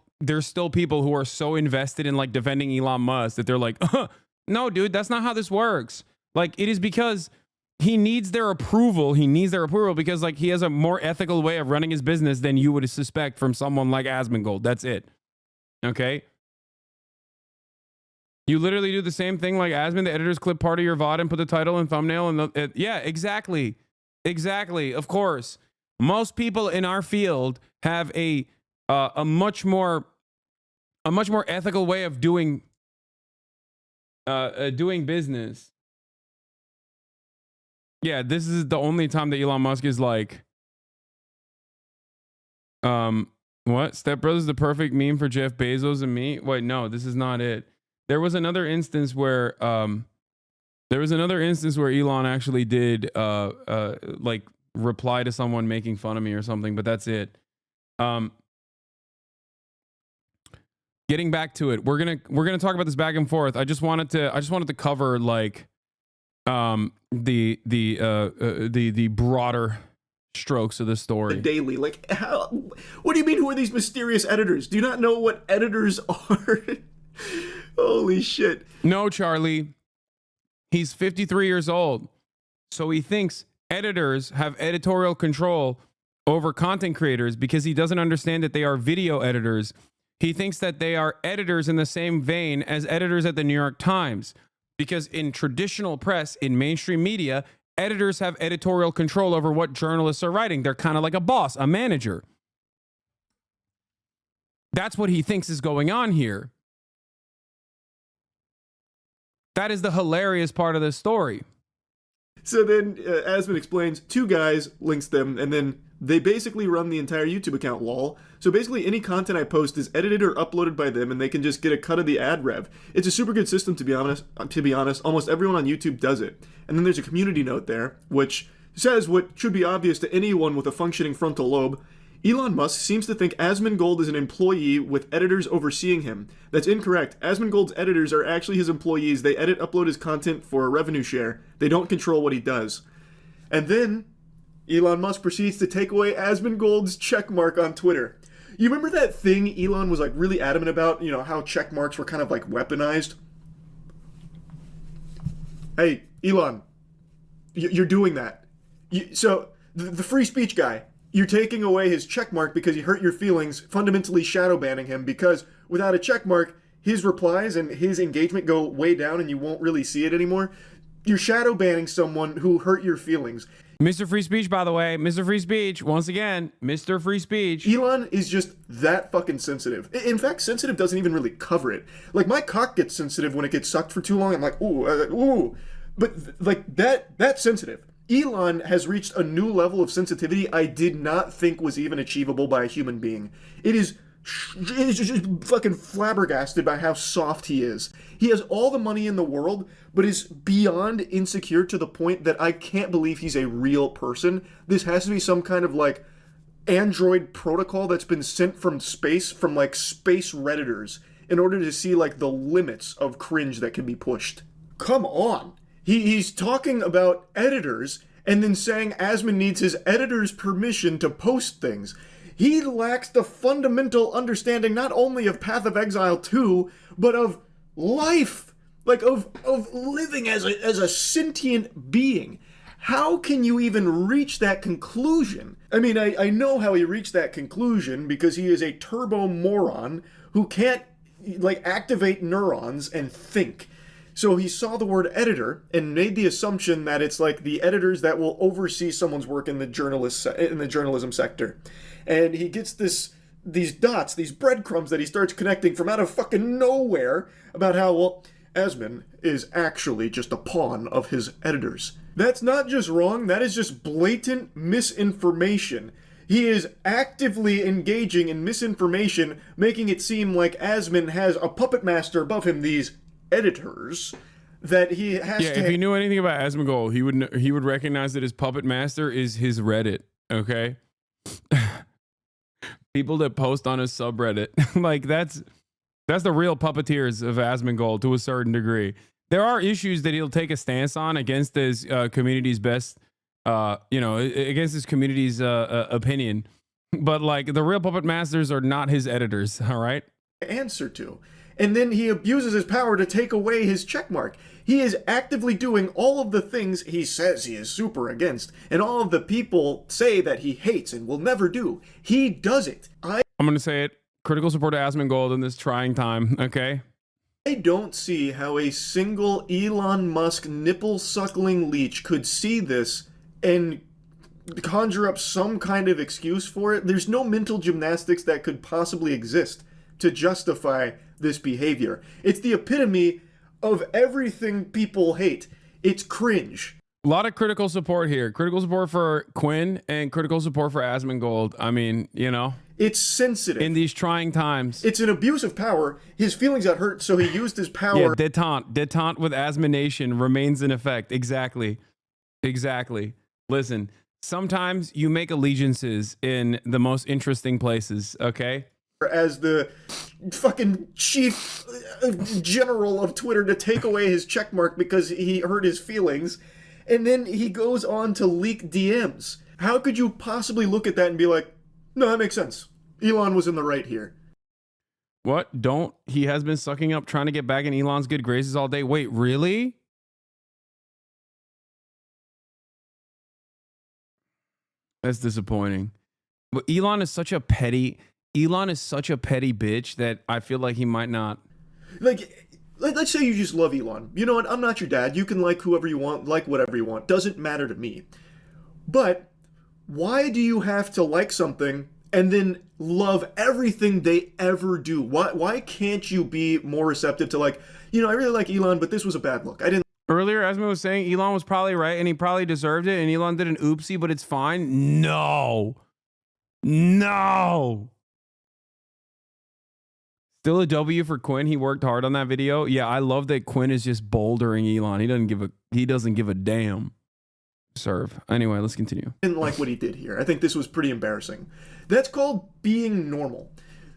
people who are so invested in like defending Elon Musk that they're like, no, dude, that's not how this works. Like, it is because he needs their approval. He needs their approval because like he has a more ethical way of running his business than you would suspect from someone like Asmongold. That's it. Okay. You literally do the same thing like Asmon. The editors clip part of your VOD and put the title and thumbnail and yeah, exactly. Exactly. Of course. Most people in our field have a much more ethical way of doing business. Yeah, this is the only time that Elon Musk is like, what? Step Brothers the perfect meme for Jeff Bezos and me? Wait, no, this is not it. There was another instance where Elon actually did like reply to someone making fun of me or something, but that's it. Getting back to it, we're gonna talk about this back and forth. I just wanted to cover like the broader strokes of the story. Daily, like, how? What do you mean? Who are these mysterious editors? Do you not know what editors are? Holy shit! No, Charlie. He's 53 years old, so he thinks editors have editorial control over content creators because he doesn't understand that they are video editors. He thinks that they are editors in the same vein as editors at the New York Times, because in traditional press, in mainstream media, editors have editorial control over what journalists are writing. They're kind of like a boss, a manager. That's what he thinks is going on here. That is the hilarious part of this story. So then Asmon explains, two guys, links them, and then they basically run the entire YouTube account, lol. So basically any content I post is edited or uploaded by them, and they can just get a cut of the ad rev. It's a super good system, to be honest. Almost everyone on YouTube does it. And then there's a community note there, which says what should be obvious to anyone with a functioning frontal lobe. Elon Musk seems to think Asmongold is an employee with editors overseeing him. That's incorrect. Asmongold's editors are actually his employees. They upload his content for a revenue share. They don't control what he does. And then Elon Musk proceeds to take away Asmongold's checkmark on Twitter. You remember that thing Elon was like really adamant about, you know, how checkmarks were kind of like weaponized? Hey, Elon, you're doing that. So the free speech guy, you're taking away his checkmark because he hurt your feelings, fundamentally shadow banning him, because without a checkmark, his replies and his engagement go way down and you won't really see it anymore. You're shadow banning someone who hurt your feelings. Mr. Free Speech, by the way. Mr. Free Speech, once again, Mr. Free Speech. Elon is just that fucking sensitive. In fact, sensitive doesn't even really cover it. Like, my cock gets sensitive when it gets sucked for too long. I'm like, ooh. But, like, that's sensitive. Elon has reached a new level of sensitivity I did not think was even achievable by a human being. It is just fucking flabbergasted by how soft he is. He has all the money in the world, but is beyond insecure to the point that I can't believe he's a real person. This has to be some kind of, like, android protocol that's been sent from space, from, like, space Redditors, in order to see, like, the limits of cringe that can be pushed. Come on! He's talking about editors and then saying Asmon needs his editor's permission to post things. He lacks the fundamental understanding not only of Path of Exile 2, but of life. Like, of living as a sentient being. How can you even reach that conclusion? I mean, I know how he reached that conclusion because he is a turbo moron who can't, like, activate neurons and think. So he saw the word editor and made the assumption that it's like the editors that will oversee someone's work in the journalism sector. And he gets these dots, these breadcrumbs that he starts connecting from out of fucking nowhere about how, well, Asmon is actually just a pawn of his editors. That's not just wrong, that is just blatant misinformation. He is actively engaging in misinformation, making it seem like Asmon has a puppet master above him, these editors, that he has to... Yeah, if he knew anything about Asmongold, he would recognize that his puppet master is his Reddit, okay? People that post on his subreddit. Like, that's the real puppeteers of Asmongold to a certain degree. There are issues that he'll take a stance on against his community's best, against his community's opinion. But, like, the real puppet masters are not his editors, all right? Answer to. And then he abuses his power to take away his checkmark. He is actively doing all of the things he says he is super against, and all of the people say that he hates and will never do. He does it. I'm going to say it. Critical support to Asmongold in this trying time, okay? I don't see how a single Elon Musk nipple-suckling leech could see this and conjure up some kind of excuse for it. There's no mental gymnastics that could possibly exist to justify this behavior. It's the epitome of everything people hate. It's cringe. A lot of critical support here. Critical support for Quinn and critical support for Asmongold. I mean, it's sensitive. In these trying times. It's an abuse of power. His feelings got hurt, so he used his power. Yeah, detente with Asmonation remains in effect. Exactly. Listen, sometimes you make allegiances in the most interesting places, okay? As the fucking chief general of Twitter to take away his checkmark because he hurt his feelings, and then he goes on to leak DMs. How could you possibly look at that and be like, no, that makes sense. Elon was in the right here. What? He has been sucking up trying to get back in Elon's good graces all day. Wait, really? That's disappointing. But Elon is such a petty bitch that I feel like he might not. Like, let's say you just love Elon. You know what? I'm not your dad. You can like whoever you want, like whatever you want. Doesn't matter to me. But why do you have to like something and then love everything they ever do? Why can't you be more receptive to, like, I really like Elon, but this was a bad look. I didn't. Earlier, Asmon was saying Elon was probably right and he probably deserved it and Elon did an oopsie, but it's fine. No. Still a W for Quinn. He worked hard on that video. Yeah, I love that Quinn is just bouldering Elon. He doesn't give a damn. Serve. Anyway, let's continue. Didn't like what he did here. I think this was pretty embarrassing. That's called being normal.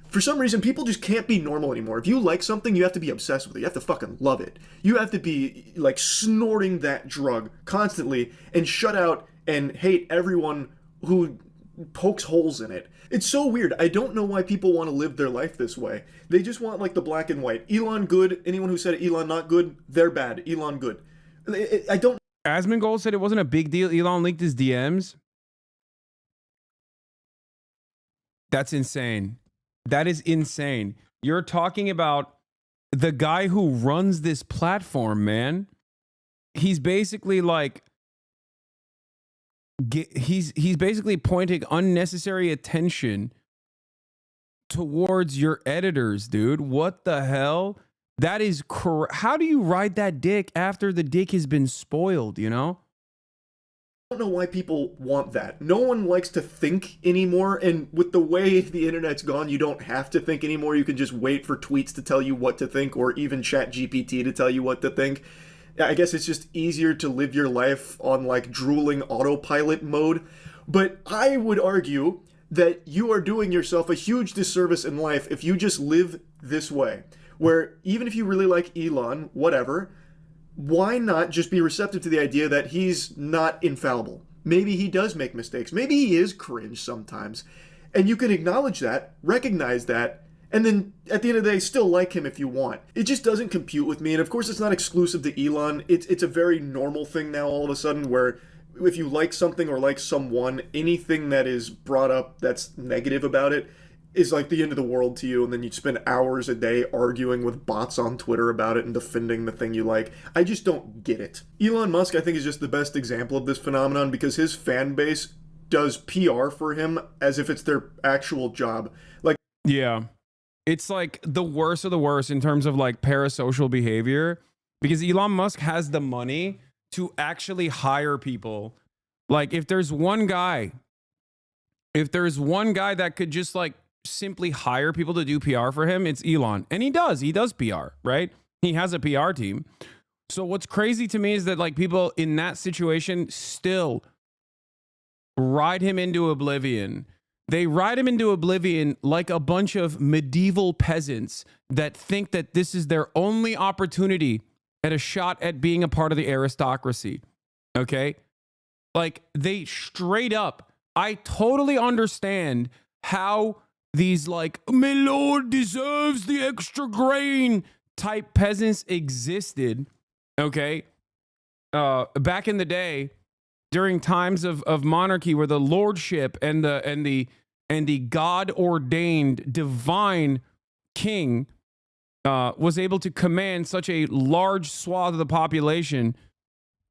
For some reason, people just can't be normal anymore. If you like something, you have to be obsessed with it. You have to fucking love it. You have to be, like, snorting that drug constantly and shut out and hate everyone who pokes holes in it. It's so weird. I don't know why people want to live their life this way. They just want, like, the black and white. Elon good. Anyone who said Elon not good, they're bad. Elon good. I don't... Asmongold said it wasn't a big deal. Elon leaked his DMs. That's insane. That is insane. You're talking about the guy who runs this platform, man. He's basically like... He's basically pointing unnecessary attention towards your editors, dude. What the hell? That is how do you ride that dick after the dick has been spoiled, I don't know why people want that. No one likes to think anymore, and with the way the internet's gone, you don't have to think anymore. You can just wait for tweets to tell you what to think, or even ChatGPT to tell you what to think. I guess it's just easier to live your life on, like, drooling autopilot mode. But I would argue that you are doing yourself a huge disservice in life if you just live this way. Where even if you really like Elon, whatever, why not just be receptive to the idea that he's not infallible? Maybe he does make mistakes. Maybe he is cringe sometimes. And you can acknowledge that, recognize that, and then at the end of the day, still like him if you want. It just doesn't compute with me. And of course, it's not exclusive to Elon. It's a very normal thing now all of a sudden where if you like something or like someone, anything that is brought up that's negative about it is like the end of the world to you, and then you spend hours a day arguing with bots on Twitter about it and defending the thing you like. I just don't get it. Elon Musk, I think, is just the best example of this phenomenon because his fan base does PR for him as if it's their actual job. Like, yeah, it's like the worst of the worst in terms of like parasocial behavior, because Elon Musk has the money to actually hire people. Like, if there's one guy that could just like simply hire people to do PR for him, it's Elon. And he does PR, right? He has a PR team. So what's crazy to me is that like people in that situation still ride him into oblivion. They ride him into oblivion like a bunch of medieval peasants that think that this is their only opportunity at a shot at being a part of the aristocracy. Okay? Like, they straight up, I totally understand how these like, my lord deserves the extra grain type peasants existed. Okay? Back in the day, during times of monarchy, where the lordship and the God-ordained divine king was able to command such a large swath of the population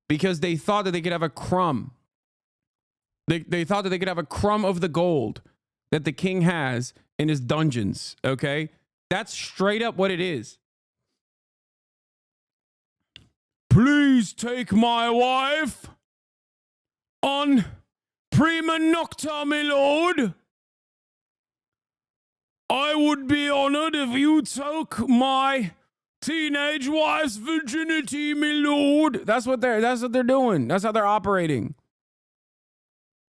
because they thought that they could have a crumb. They thought that they could have a crumb of the gold that the king has in his dungeons, okay? That's straight up what it is. Please take my wife on prima nocta, my lord. I would be honored if you took my teenage wife's virginity, my lord. That's what they're doing. That's how they're operating.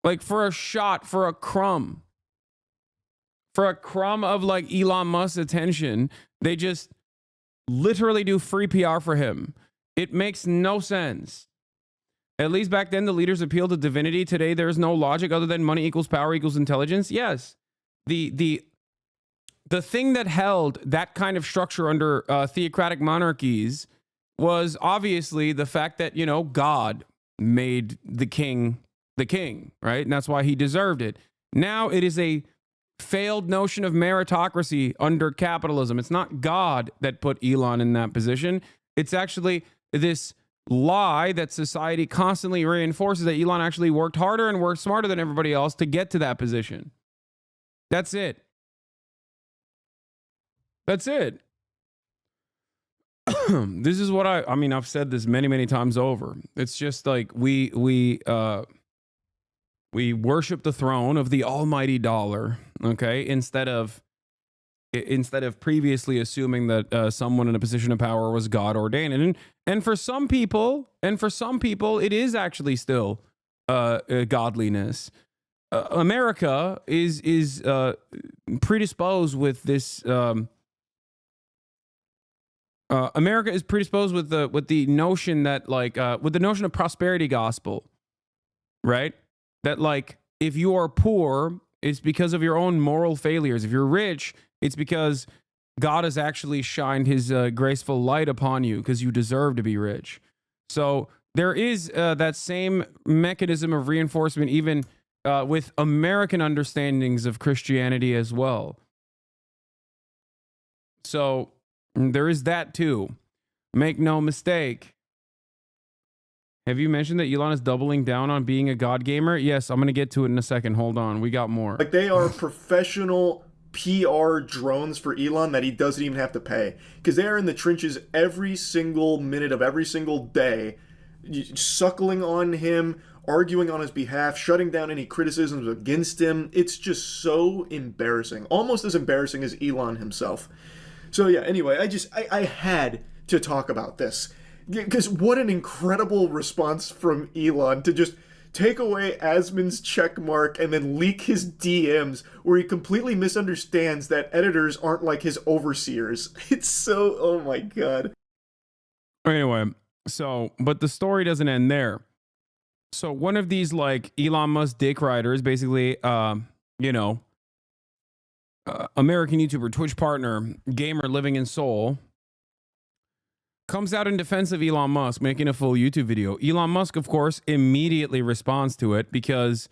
Like, for a shot, for a crumb of like Elon Musk's attention, they just literally do free PR for him. It makes no sense. At least back then, the leaders appealed to divinity. Today, there is no logic other than money equals power equals intelligence. Yes, the thing that held that kind of structure under theocratic monarchies was obviously the fact that, you know, God made the king, right? And that's why he deserved it. Now it is a failed notion of meritocracy under capitalism. It's not God that put Elon in that position. It's actually this lie that society constantly reinforces, that Elon actually worked harder and worked smarter than everybody else to get to that position. That's it. That's it. This is what I mean, I've said this many, many times over. It's just like we worship the throne of the almighty dollar, okay? Instead of previously assuming that someone in a position of power was God ordained. And for some people, it is actually still godliness. America is predisposed with this. America is predisposed with the notion that with the notion of prosperity gospel, right? That like, if you are poor, it's because of your own moral failures. If you're rich, it's because God has actually shined his graceful light upon you because you deserve to be rich. So there is that same mechanism of reinforcement even with American understandings of Christianity as well. So there is that too. Make no mistake. Have you mentioned that Elon is doubling down on being a God gamer? Yes, I'm going to get to it in a second. Hold on. We got more. Like, they are professional PR drones for Elon that he doesn't even have to pay. Because they are in the trenches every single minute of every single day, suckling on him, arguing on his behalf, shutting down any criticisms against him. It's just so embarrassing. Almost as embarrassing as Elon himself. So yeah, anyway, I had to talk about this. Because what an incredible response from Elon to just take away Asmon's check mark and then leak his DMs where he completely misunderstands that editors aren't like his overseers. It's so, oh my god. Anyway, so, but the story doesn't end there. So one of these like Elon Musk dick riders, basically, American YouTuber, Twitch partner, gamer living in Seoul, comes out in defense of Elon Musk, making a full YouTube video. Elon Musk, of course, immediately responds to it because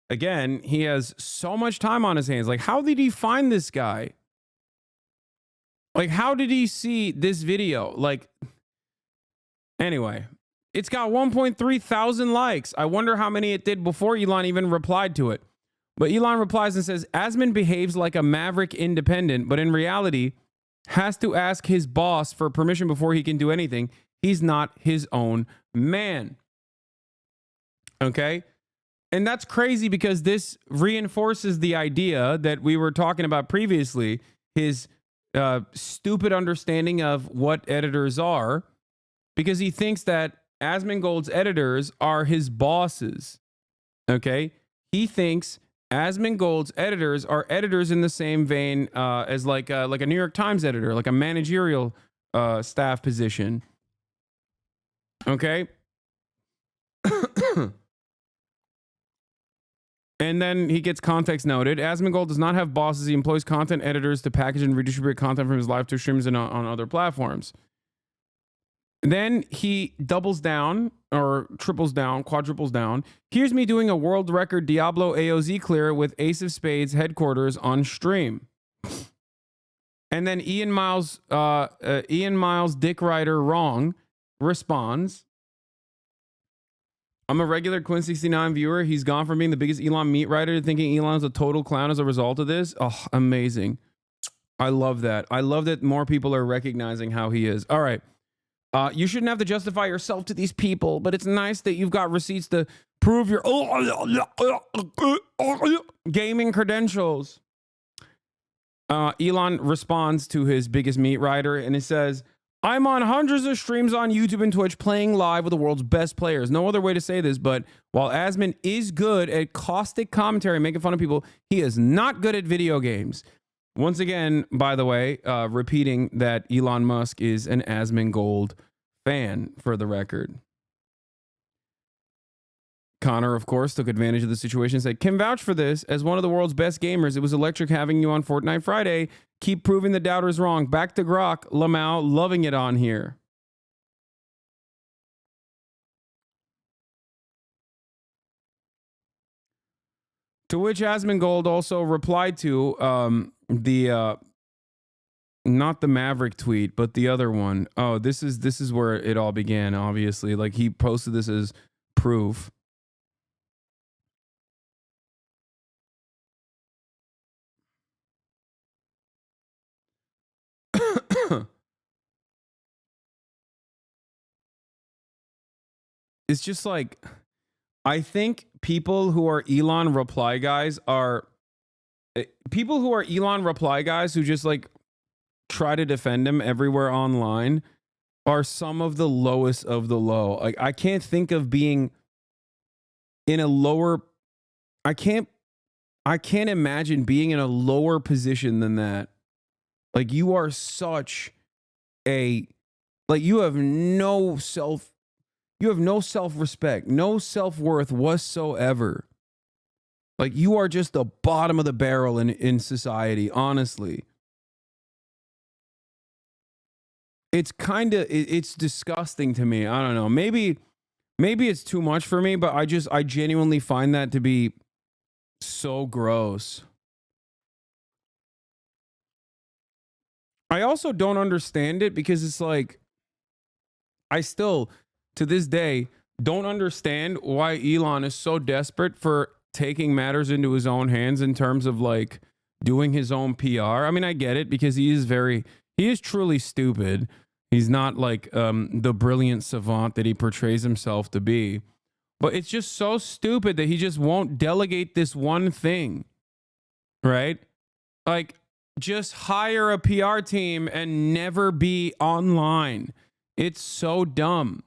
again, he has so much time on his hands. Like, how did he find this guy? Like, how did he see this video? Like, anyway, it's got 1.3 thousand likes. I wonder how many it did before Elon even replied to it. But Elon replies and says, Asmon behaves like a maverick independent, but in reality, has to ask his boss for permission before he can do anything. He's not his own man. Okay? And that's crazy because this reinforces the idea that we were talking about previously, his stupid understanding of what editors are, because he thinks that Asmongold's editors are his bosses. Okay? He thinks Asmongold's editors are editors in the same vein as like a New York Times editor, like a managerial staff position. Okay? And then he gets context noted. Asmongold does not have bosses. He employs content editors to package and redistribute content from his live to streams and on other platforms. Then he doubles down or triples down, quadruples down. Here's me doing a world record Diablo AOZ clear with Ace of Spades headquarters on stream. And then Ian Miles, Dick Rider Wrong responds, I'm a regular Quinn69 viewer. He's gone from being the biggest Elon meat writer to thinking Elon's a total clown as a result of this. Oh, amazing. I love that. I love that more people are recognizing how he is. All right. You shouldn't have to justify yourself to these people, but it's nice that you've got receipts to prove your gaming credentials. Elon responds to his biggest meat writer and he says, I'm on hundreds of streams on YouTube and Twitch playing live with the world's best players. No other way to say this, but while Asmon is good at caustic commentary, making fun of people, he is not good at video games. Once again, by the way, repeating that Elon Musk is an Asmongold fan for the record. Connor, of course, took advantage of the situation and said, can vouch for this. As one of the world's best gamers, it was electric having you on Fortnite Friday. Keep proving the doubters wrong. Back to Grok. Lamau, loving it on here. To which Asmongold also replied to not the Maverick tweet, but the other one. Oh, this is where it all began, obviously. Like, he posted this as proof. It's just like, I think people who are Elon reply guys who just like try to defend him everywhere online are some of the lowest of the low. Like, I can't think of being in a lower, I can't imagine being in a lower position than that. Like, you are such a, like, you have no self-respect, no self-worth whatsoever. Like, you are just the bottom of the barrel in society, honestly. It's it's disgusting to me. I don't know. Maybe it's too much for me, but I genuinely find that to be so gross. I also don't understand it because it's like, I still, to this day, don't understand why Elon is so desperate for taking matters into his own hands in terms of like doing his own PR. I mean, I get it because he is truly stupid. He's not like the brilliant savant that he portrays himself to be. But it's just so stupid that he just won't delegate this one thing, right? Like, just hire a PR team and never be online. It's so dumb.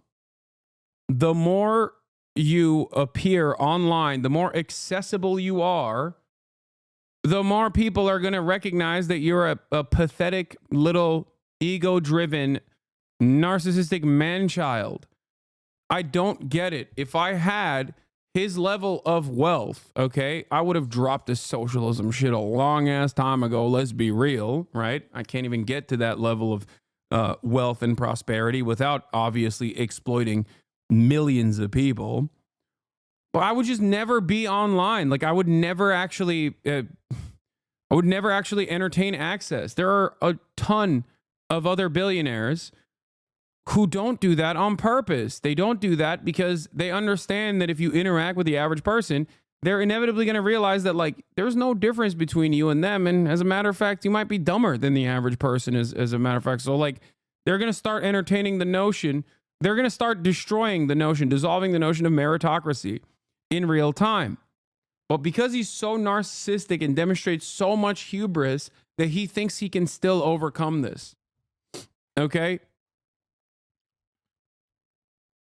The more you appear online, the more accessible you are, the more people are going to recognize that you're a pathetic little ego-driven, narcissistic man-child. I don't get it. If I had his level of wealth, okay, I would have dropped this socialism shit a long ass time ago. Let's be real, right? I can't even get to that level of wealth and prosperity without obviously exploiting millions of people. But I would just never be online. Like I would never actually entertain access. There are a ton of other billionaires who don't do that on purpose. They don't do that because they understand that if you interact with the average person, they're inevitably going to realize that like there's no difference between you and them. And as a matter of fact, you might be dumber than the average person as a matter of fact. So like they're going to start entertaining the notion. They're going to start destroying the notion, dissolving the notion of meritocracy in real time. But because he's so narcissistic and demonstrates so much hubris that he thinks he can still overcome this. Okay?